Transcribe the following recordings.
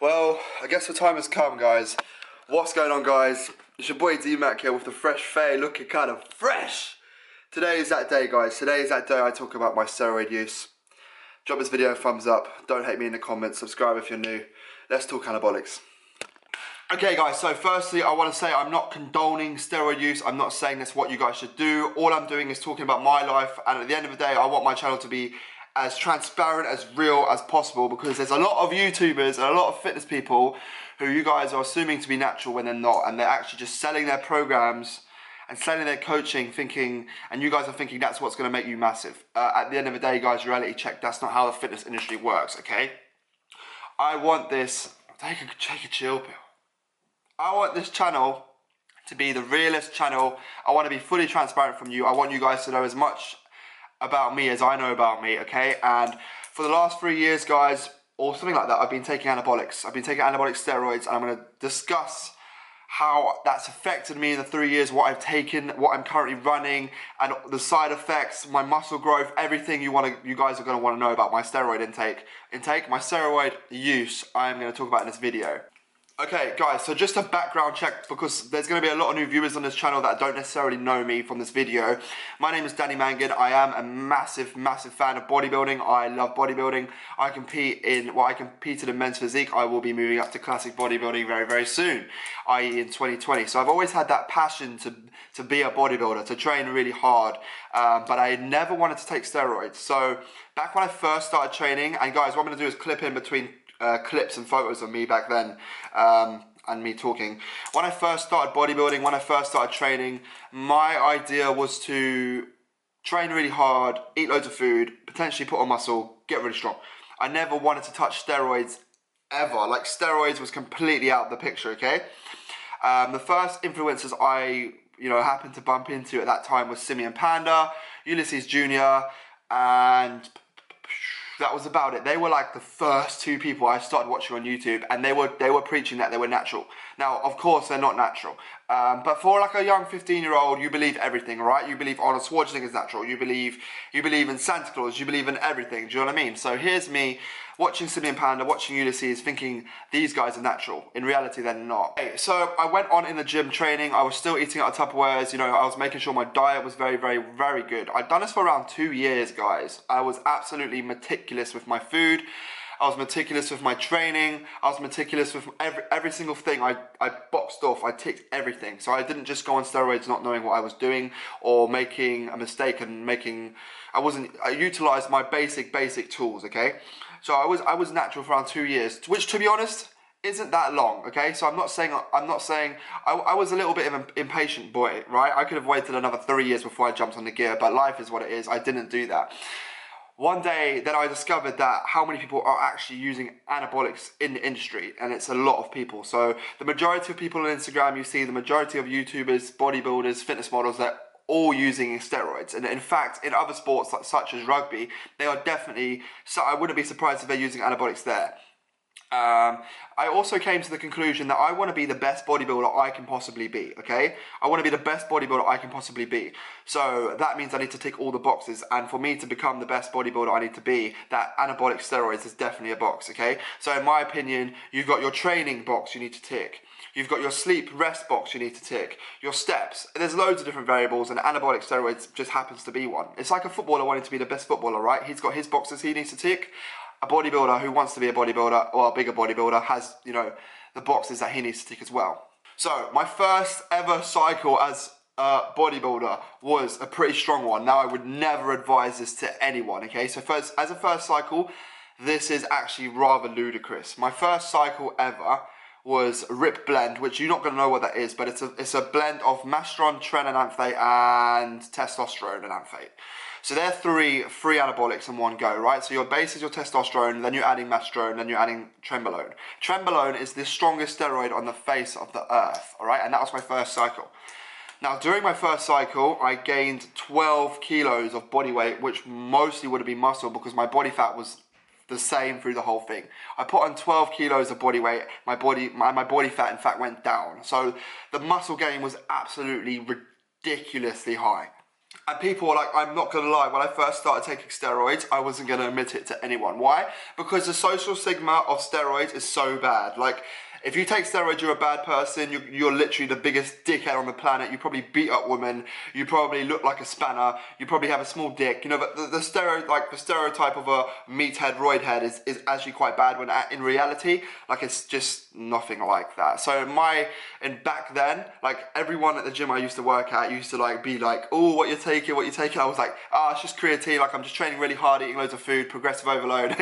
Well, I guess the time has come, guys. What's going on, guys? It's your boy D-Mac here with the fresh fade, looking kind of fresh. Today is that day, guys. Today is that day I talk about my steroid use. Drop this video a thumbs up. Don't hate me in the comments. Subscribe if you're new. Let's talk anabolics. Okay, guys, so firstly, I want to say I'm not condoning steroid use. I'm not saying that's what you guys should do. All I'm doing is talking about my life, and at the end of the day, I want my channel to be as transparent, as real as possible, because there's a lot of YouTubers and a lot of fitness people who you guys are assuming to be natural when they're not, and they're actually just selling their programs and selling their coaching thinking, and you guys are thinking that's what's going to make you massive. At the end of the day, guys, reality check, that's not how the fitness industry works, okay? I want this, take a chill pill. I want this channel to be the realest channel. I want to be fully transparent from you. I want you guys to know as much about me as I know about me, okay? And for the last 3 years, guys, or something like that, I've been taking anabolics. I've been taking anabolic steroids, and I'm going to discuss how that's affected me in the 3 years, what I've taken, what I'm currently running, and the side effects, my muscle growth, everything you guys are going to want to know about my steroid intake, my steroid use, I'm going to talk about in this video. Okay, guys, so just a background check, because there's going to be a lot of new viewers on this channel that don't necessarily know me from this video. My name is Mangan. I am a massive fan of bodybuilding. I love bodybuilding. I competed in men's physique. I will be moving up to classic bodybuilding very soon, i.e. in 2020. So I've always had that passion to be a bodybuilder, to train really hard, but I never wanted to take steroids. So back when I first started training, and guys, what I'm going to do is clip in between clips and photos of me back then, and me talking. When I first started bodybuilding, when I first started training, my idea was to train really hard, eat loads of food, potentially put on muscle, get really strong. I never wanted to touch steroids ever. Like, steroids was completely out of the picture, okay? The first influencers I happened to bump into at that time was Simeon Panda, Ulysses Jr., and that was about it. They were like the first two people I started watching on YouTube, and they were preaching that they were natural. Now, of course, they're not natural. But for like a young 15-year-old, you believe everything, right? You believe Arnold Schwarzenegger is natural. You believe in Santa Claus. You believe in everything. Do you know what I mean? So here's me watching Simeon Panda, watching Ulysses, thinking these guys are natural. In reality, they're not. Okay, so I went on in the gym training. I was still eating out of Tupperwares. I was making sure my diet was very good. I'd done this for around 2 years, guys. I was absolutely meticulous with my food. I was meticulous with my training. I was meticulous with every single thing. I boxed off. I ticked everything. So I didn't just go on steroids not knowing what I was doing, or making a mistake and I utilized my basic tools, okay? So I was natural for around 2 years, which, to be honest, isn't that long, okay? So I'm not saying I was a little bit of an impatient boy, right? I could have waited another 3 years before I jumped on the gear, but life is what it is. I didn't do that. One day, then I discovered that how many people are actually using anabolics in the industry, and it's a lot of people. So the majority of people on Instagram, you see the majority of YouTubers, bodybuilders, fitness models, they're all using steroids. And in fact, in other sports such as rugby, they are definitely, so I wouldn't be surprised if they're using anabolics there. I also came to the conclusion that I want to be the best bodybuilder I can possibly be, okay? I want to be the best bodybuilder I can possibly be. So that means I need to tick all the boxes, and for me to become the best bodybuilder I need to be, that anabolic steroids is definitely a box, okay? So in my opinion, you've got your training box you need to tick. You've got your sleep, rest box you need to tick. Your steps. There's loads of different variables, and anabolic steroids just happens to be one. It's like a footballer wanting to be the best footballer, right? He's got his boxes he needs to tick. A bodybuilder who wants to be a bodybuilder, or a bigger bodybuilder, has, the boxes that he needs to tick as well. So my first ever cycle as a bodybuilder was a pretty strong one. Now, I would never advise this to anyone, okay? So as a first cycle, this is actually rather ludicrous. My first cycle ever was RIP blend, which you're not going to know what that is, but it's a blend of masteron, trenananthate, and testosterone enanthate. So they're three anabolics in one go, right? So your base is your testosterone, then you're adding masteron, then you're adding trenbolone. Trenbolone is the strongest steroid on the face of the earth, all right? And that was my first cycle. Now, during my first cycle, I gained 12 kilos of body weight, which mostly would have been muscle, because my body fat was the same through the whole thing. I put on 12 kilos of body weight. My body fat, in fact, went down. So the muscle gain was absolutely ridiculously high. And people were like, I'm not gonna lie, when I first started taking steroids, I wasn't gonna admit it to anyone. Why? Because the social stigma of steroids is so bad. Like, if you take steroids, you're a bad person, you're literally the biggest dickhead on the planet, you probably beat up women, you probably look like a spanner, you probably have a small dick, you know, but the stereotype of a meathead, roid head is actually quite bad when in reality, like, it's just nothing like that. So back then, like, everyone at the gym I used to work at used to like be like, oh, what you're taking? I was like, it's just creatine, like, I'm just training really hard, eating loads of food, progressive overload.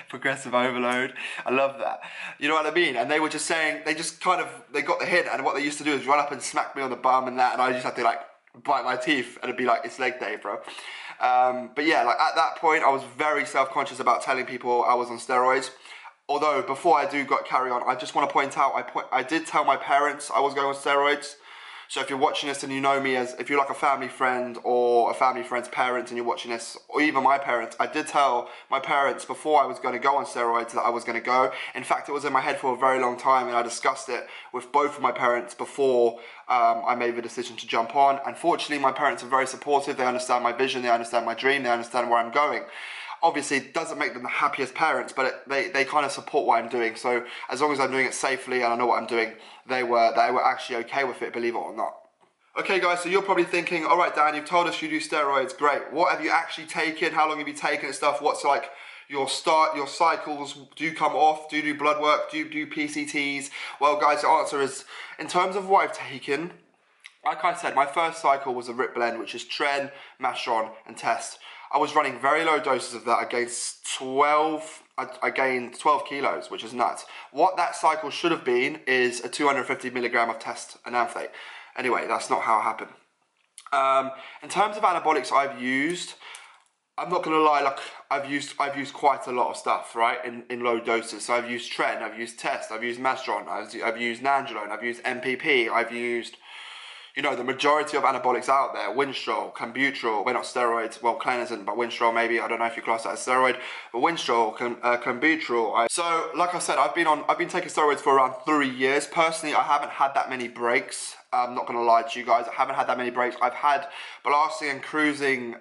Progressive overload, I love that. You know what I mean? And they were just saying, they got the hint, and what they used to do is run up and smack me on the bum and that, and I just had to like bite my teeth, and it'd be like, it's leg day, bro. But yeah, like, at that point, I was very self-conscious about telling people I was on steroids. Although, before I do carry on, I just want to point out, I did tell my parents I was going on steroids. So if you're watching this and you know me if you're like a family friend or a family friend's parents and you're watching this, or even my parents, I did tell my parents before I was going to go on steroids that I was going to go. In fact, it was in my head for a very long time, and I discussed it with both of my parents before I made the decision to jump on. Unfortunately, my parents are very supportive. They understand my vision, they understand my dream, they understand where I'm going. Obviously, it doesn't make them the happiest parents, but they kind of support what I'm doing. So as long as I'm doing it safely and I know what I'm doing, they were actually okay with it, believe it or not. Okay guys, so you're probably thinking, all right, Dan, you've told us you do steroids, great. What have you actually taken? How long have you taken and stuff? What's like your cycles? Do you come off? Do you do blood work? Do you do PCTs? Well guys, the answer is, in terms of what I've taken, like I said, my first cycle was a RIP blend, which is tren, mastron, and test. I was running very low doses of that. I gained 12 kilos, which is nuts. What that cycle should have been is a 250 milligram of test and amphate. Anyway, that's not how it happened. In terms of anabolics I've used, I'm not gonna lie, like, I've used quite a lot of stuff, right, in low doses. So I've used tren, I've used test, I've used mastron, I've used nandrolone, I've used MPP, I've used, you know, the majority of anabolics out there: Winstrol, clenbuterol, well, not steroids, well, clenazine, but Winstrol maybe, I don't know if you class that as steroid, but Winstrol, clenbuterol. So, like I said, I've been taking steroids for around 3 years. Personally, I haven't had that many breaks. I'm not gonna lie to you guys, I haven't had that many breaks. I've had blasting and cruising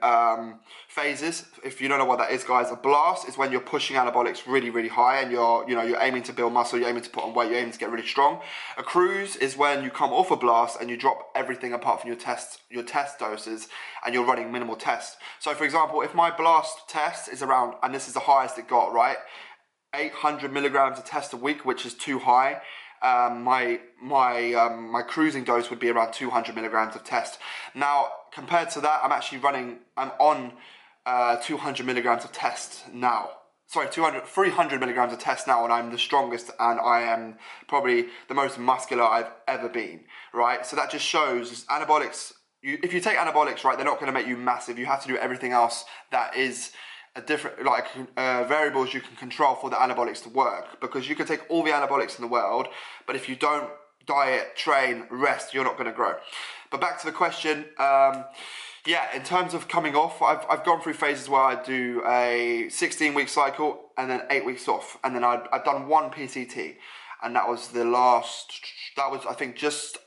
phases. If you don't know what that is, guys, a blast is when you're pushing anabolics really, really high, and you're aiming to build muscle, you're aiming to put on weight, you're aiming to get really strong. A cruise is when you come off a blast and you drop everything apart from your test doses, and you're running minimal tests. So for example, if my blast test is around, and this is the highest it got, right, 800 milligrams of test a week, which is too high. My cruising dose would be around 200 milligrams of test. Now, compared to that, I'm on 200 milligrams of test now. Sorry, 300 milligrams of test now, and I'm the strongest, and I am probably the most muscular I've ever been, right? So that just shows anabolics. If you take anabolics, right, they're not going to make you massive. You have to do everything else that is a different, like, variables you can control for the anabolics to work, because you can take all the anabolics in the world, but if you don't diet, train, rest, you're not going to grow. But back to the question, yeah, in terms of coming off, I've gone through phases where I do a 16-week cycle and then 8 weeks off, and then I've done one PCT, and that was I think just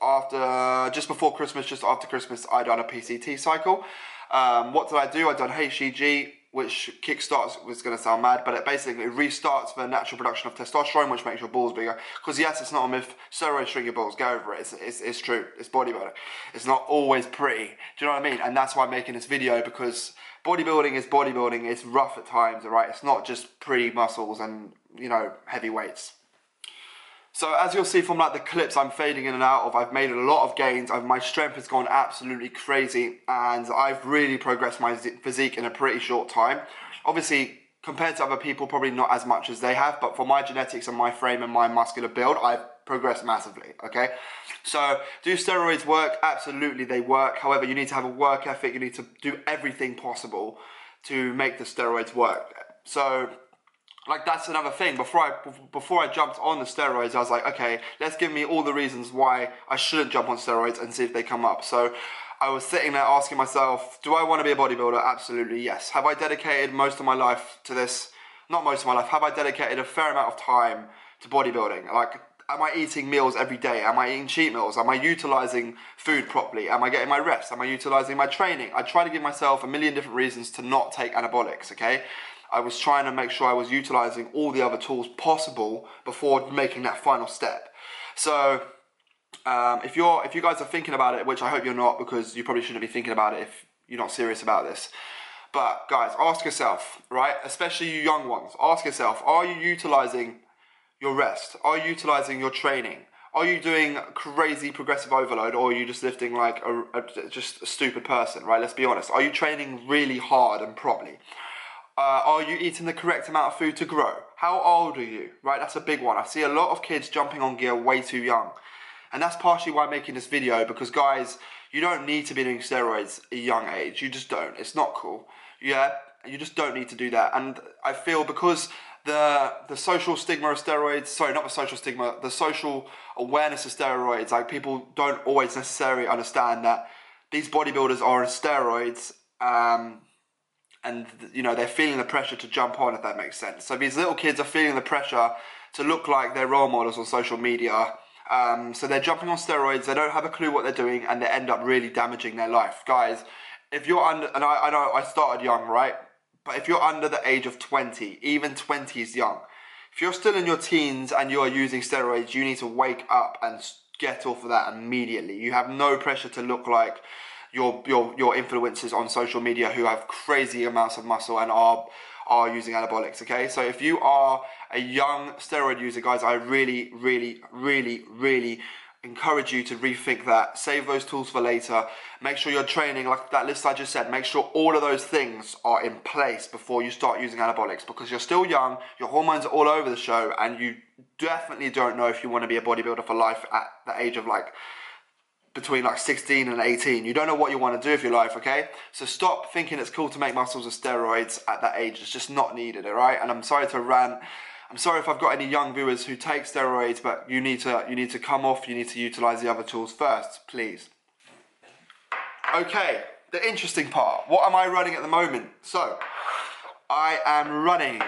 before Christmas, just after Christmas, I done a PCT cycle. What did I do? I done HCG, which kickstarts, was going to sound mad, but it basically restarts the natural production of testosterone, which makes your balls bigger. Because yes, it's not a myth, steroids shrink your balls, go over it, it's true, it's bodybuilding. It's not always pretty, do you know what I mean? And that's why I'm making this video, because bodybuilding is bodybuilding, it's rough at times, alright? It's not just pretty muscles and, you know, heavy weights. So as you'll see from like the clips I'm fading in and out of, I've made a lot of gains. My strength has gone absolutely crazy, and I've really progressed my physique in a pretty short time. Obviously, compared to other people, probably not as much as they have, but for my genetics and my frame and my muscular build, I've progressed massively, okay? So, do steroids work? Absolutely, they work. However, you need to have a work ethic. You need to do everything possible to make the steroids work. So, like, that's another thing. Before I jumped on the steroids, I was like, okay, let's give me all the reasons why I shouldn't jump on steroids and see if they come up. So I was sitting there asking myself, do I want to be a bodybuilder? Absolutely, yes. Have I dedicated most of my life to this? Not most of my life. Have I dedicated a fair amount of time to bodybuilding? Like, Am I eating meals every day? Am I eating cheat meals? Am I utilizing food properly? Am I getting my rest? Am I utilizing my training? I try to give myself a million different reasons to not take anabolics, okay? I was trying to make sure I was utilizing all the other tools possible before making that final step. So if you guys are thinking about it, which I hope you're not, because you probably shouldn't be thinking about it if you're not serious about this. But guys, ask yourself, right? Especially you young ones, ask yourself, are you utilizing your rest? Are you utilizing your training? Are you doing crazy progressive overload, or are you just lifting like just a stupid person, right? Let's be honest. Are you training really hard and properly? Are you eating the correct amount of food to grow? How old are you, right? That's a big one. I see a lot of kids jumping on gear way too young. And that's partially why I'm making this video, because guys, you don't need to be doing steroids at a young age. You just don't. It's not cool. Yeah, you just don't need to do that. And I feel because the social stigma of steroids, sorry, not the social stigma, the social awareness of steroids, like people don't always necessarily understand that these bodybuilders are on steroids, and you know, they're feeling the pressure to jump on, if that makes sense. So these little kids are feeling the pressure to look like their role models on social media. So they're jumping on steroids, they don't have a clue what they're doing, and they end up really damaging their life. Guys, if you're under, and I know I started young, right? But if you're under the age of 20, even 20 is young. If you're still in your teens and you are using steroids, you need to wake up and get off of that immediately. You have no pressure to look like your influencers on social media who have crazy amounts of muscle and are using anabolics, okay? So if you are a young steroid user, guys, I really, really, really, really encourage you to rethink that. Save those tools for later. Make sure you're training, like that list I just said, make sure all of those things are in place before you start using anabolics, because you're still young, your hormones are all over the show, and you definitely don't know if you want to be a bodybuilder for life at the age of like between like 16 and 18. You don't know what you want to do with your life, okay? So stop thinking it's cool to make muscles with steroids at that age. It's just not needed, all right? And I'm sorry to rant. I'm sorry if I've got any young viewers who take steroids, but you need to come off. You need to utilize the other tools first, please. Okay, the interesting part. What am I running at the moment? So, I am running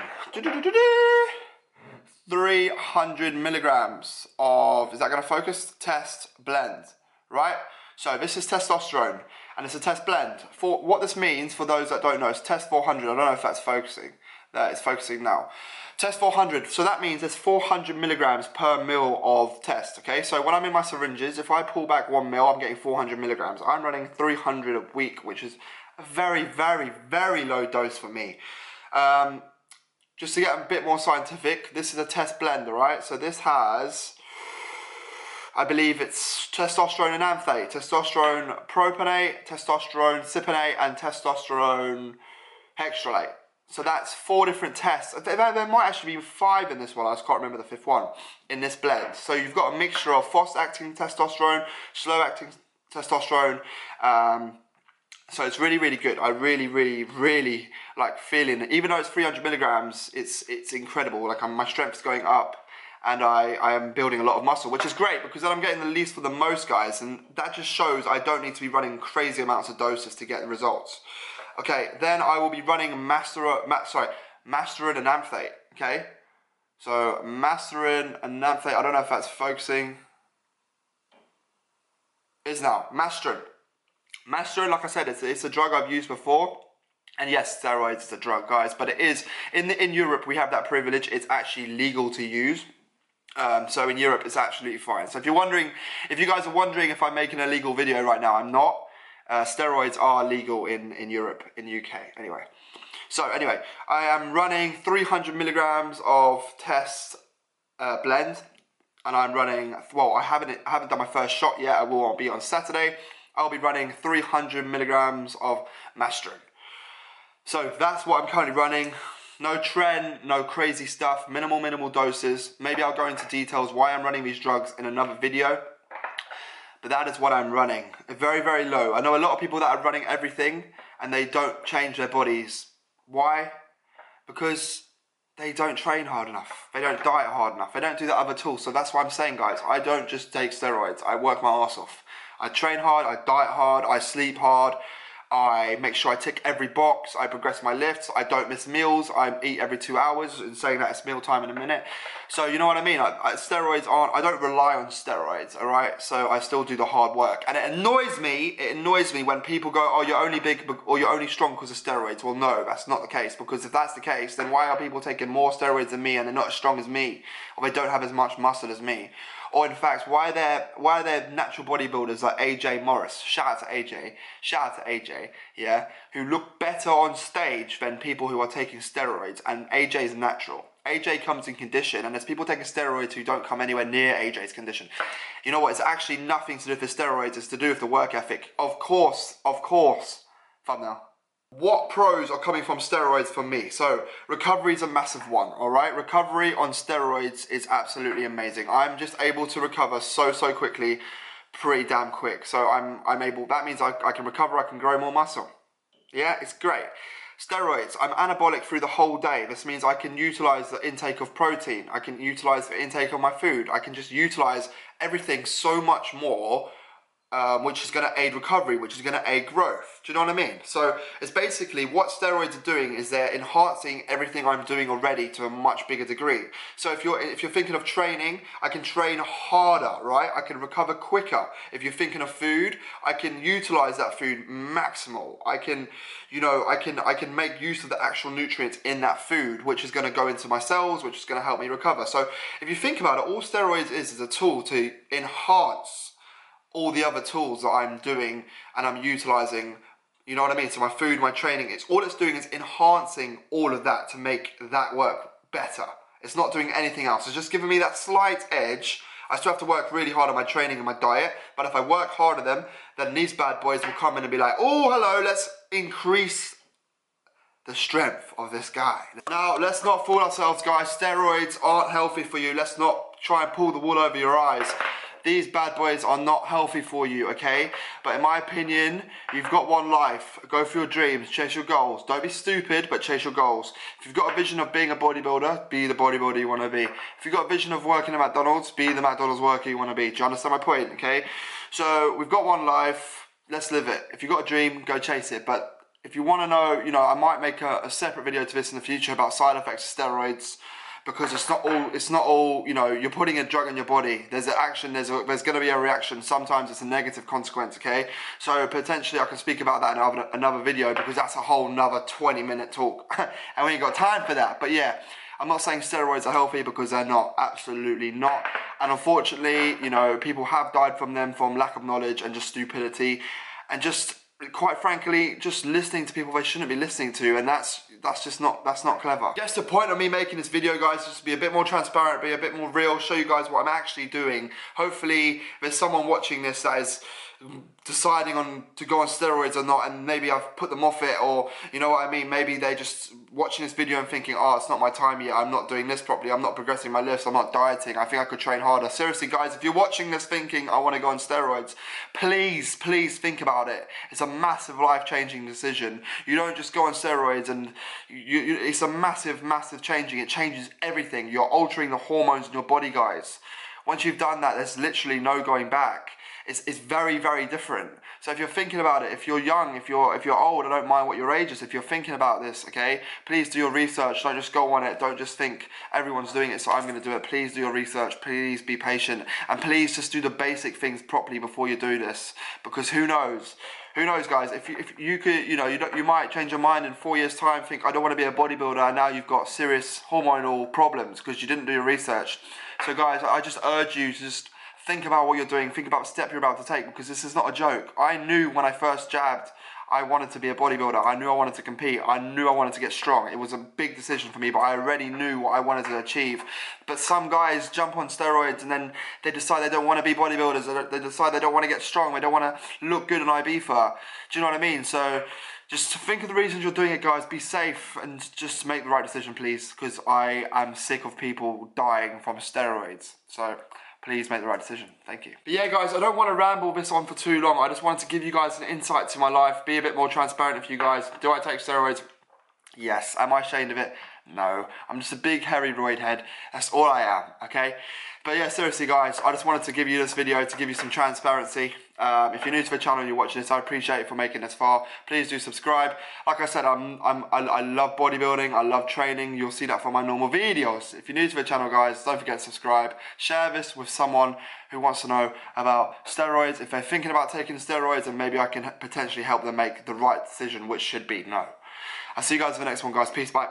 300 milligrams of, is that going to focus? Test blend, right? So this is testosterone, and it's a test blend. For what this means, for those that don't know, it's test 400. I don't know if that's focusing. It's focusing now. Test 400, so that means there's 400 milligrams per mil of test, okay? So when I'm in my syringes, if I pull back 1 mil, I'm getting 400 milligrams. I'm running 300 a week, which is a very, very, very low dose for me. Just to get a bit more scientific, this is a test blend, all right? So this has, I believe it's testosterone enanthate, testosterone propionate, testosterone cypionate, and testosterone hextrolate. So that's 4 different tests. There might actually be 5 in this one. I just can't remember the 5th one in this blend. So you've got a mixture of fast-acting testosterone, slow-acting testosterone. So it's really, really good. I really, really, really like feeling it. Even though it's 300 milligrams, it's incredible. Like my strength is going up, and I am building a lot of muscle, which is great because then I'm getting the least for the most, guys. And that just shows I don't need to be running crazy amounts of doses to get the results. Okay, then I will be running Masterin enanthate, okay? So Masterin enanthate, I don't know if that's focusing. Is now, Masterin. Masterin, like I said, it's a drug I've used before. And yes, steroids is a drug, guys, but it is, in Europe we have that privilege, it's actually legal to use. So in Europe it's absolutely fine. So if you guys are wondering if I'm making a legal video right now, I'm not. Steroids are legal in Europe, in UK, anyway. So anyway, I am running 300 milligrams of test blend, and I'm running, well, I haven't done my first shot yet. I will be on Saturday. I'll be running 300 milligrams of Masterin. So that's what I'm currently running. No trend, no crazy stuff, minimal doses. Maybe I'll go into details why I'm running these drugs in another video. But that is what I'm running. Very, very low. I know a lot of people that are running everything and they don't change their bodies. Why? Because they don't train hard enough. They don't diet hard enough. They don't do the other tools. So that's what I'm saying, guys. I don't just take steroids. I work my ass off. I train hard, I diet hard, I sleep hard. I make sure I tick every box. I progress my lifts. I don't miss meals. I eat every 2 hours. In saying that, it's meal time in a minute. So you know what I mean? Steroids aren't, I don't rely on steroids, all right? So I still do the hard work. And it annoys me when people go, oh, you're only big or you're only strong because of steroids. Well, no, that's not the case, because if that's the case, then why are people taking more steroids than me and they're not as strong as me, or they don't have as much muscle as me? Or in fact, why are there natural bodybuilders like AJ Morris, shout out to AJ, yeah, who look better on stage than people who are taking steroids, and AJ is natural. AJ comes in condition, and there's people taking steroids who don't come anywhere near AJ's condition. You know what, it's actually nothing to do with the steroids, it's to do with the work ethic. Of course, thumbnail. What pros are coming from steroids for me? So, recovery is a massive one, alright? Recovery on steroids is absolutely amazing. I'm just able to recover so quickly, pretty damn quick. So I'm able, that means I can recover, I can grow more muscle. Yeah, it's great. Steroids, I'm anabolic through the whole day. This means I can utilize the intake of protein. I can utilize the intake of my food. I can just utilize everything so much more, which is going to aid recovery, which is going to aid growth. Do you know what I mean? So it's basically what steroids are doing is they're enhancing everything I'm doing already to a much bigger degree. So if you're thinking of training, I can train harder, right? I can recover quicker. If you're thinking of food, I can utilize that food maximal. I can make use of the actual nutrients in that food, which is going to go into my cells, which is going to help me recover. So if you think about it, all steroids is a tool to enhance all the other tools that I'm doing and I'm utilizing, you know what I mean? So my food, my training, all it's doing is enhancing all of that to make that work better. It's not doing anything else. It's just giving me that slight edge. I still have to work really hard on my training and my diet, but if I work harder then these bad boys will come in and be like, oh, hello, let's increase the strength of this guy. Now, let's not fool ourselves, guys. Steroids aren't healthy for you. Let's not try and pull the wool over your eyes. These bad boys are not healthy for you, okay? But in my opinion, you've got one life. Go for your dreams, chase your goals. Don't be stupid, but chase your goals. If you've got a vision of being a bodybuilder, be the bodybuilder you want to be. If you've got a vision of working at McDonald's, be the McDonald's worker you want to be. Do you understand my point, okay? So, we've got one life, let's live it. If you've got a dream, go chase it. But if you want to know, I might make a separate video to this in the future about side effects of steroids, because it's not all, you're putting a drug in your body. There's an action, there's going to be a reaction. Sometimes it's a negative consequence, okay? So potentially I can speak about that in another video, because that's a whole nother 20-minute talk. And we ain't got time for that. But yeah, I'm not saying steroids are healthy, because they're not, absolutely not. And unfortunately, people have died from them from lack of knowledge and just stupidity. And just, quite frankly, just listening to people they shouldn't be listening to, and that's not clever. I guess the point of me making this video, guys, is to be a bit more transparent, be a bit more real, show you guys what I'm actually doing. Hopefully there's someone watching this that is deciding on to go on steroids or not, and maybe I've put them off it, or you know what I mean, maybe they're just watching this video and thinking, oh, it's not my time yet, I'm not doing this properly, I'm not progressing my lifts, I'm not dieting, I think I could train harder. Seriously, guys, if you're watching this thinking I want to go on steroids, please think about it. It's a massive life-changing decision. You don't just go on steroids and it's a massive changing. It changes everything. You're altering the hormones in your body, guys. Once you've done that, there's literally no going back. It's very different. So if you're thinking about it, if you're young, if you're old, I don't mind what your age is. If you're thinking about this, okay, please do your research. Don't just go on it. Don't just think everyone's doing it, so I'm going to do it. Please do your research. Please be patient, and please just do the basic things properly before you do this. Because who knows? Who knows, guys? If you could, you might change your mind in 4 years' time. Think I don't want to be a bodybuilder, and now you've got serious hormonal problems because you didn't do your research. So, guys, I just urge you to just think about what you're doing. Think about the step you're about to take, because this is not a joke. I knew when I first jabbed, I wanted to be a bodybuilder. I knew I wanted to compete. I knew I wanted to get strong. It was a big decision for me, but I already knew what I wanted to achieve. But some guys jump on steroids and then they decide they don't want to be bodybuilders. They decide they don't want to get strong. They don't want to look good on IBFA. Do you know what I mean? So just think of the reasons you're doing it, guys. Be safe and just make the right decision, please, because I am sick of people dying from steroids. So please make the right decision. Thank you. But yeah, guys, I don't want to ramble this on for too long. I just wanted to give you guys an insight to my life, be a bit more transparent with you guys. Do I take steroids? Yes. Am I ashamed of it? No. I'm just a big hairy roid head. That's all I am, okay? But yeah, seriously guys, I just wanted to give you this video to give you some transparency. If you're new to the channel and you're watching this, I appreciate it for making this far. Please do subscribe. Like I said, I love bodybuilding, I love training. You'll see that from my normal videos. If you're new to the channel guys, don't forget to subscribe. Share this with someone who wants to know about steroids. If they're thinking about taking steroids, and maybe I can potentially help them make the right decision, which should be no. I'll see you guys in the next one guys. Peace, bye.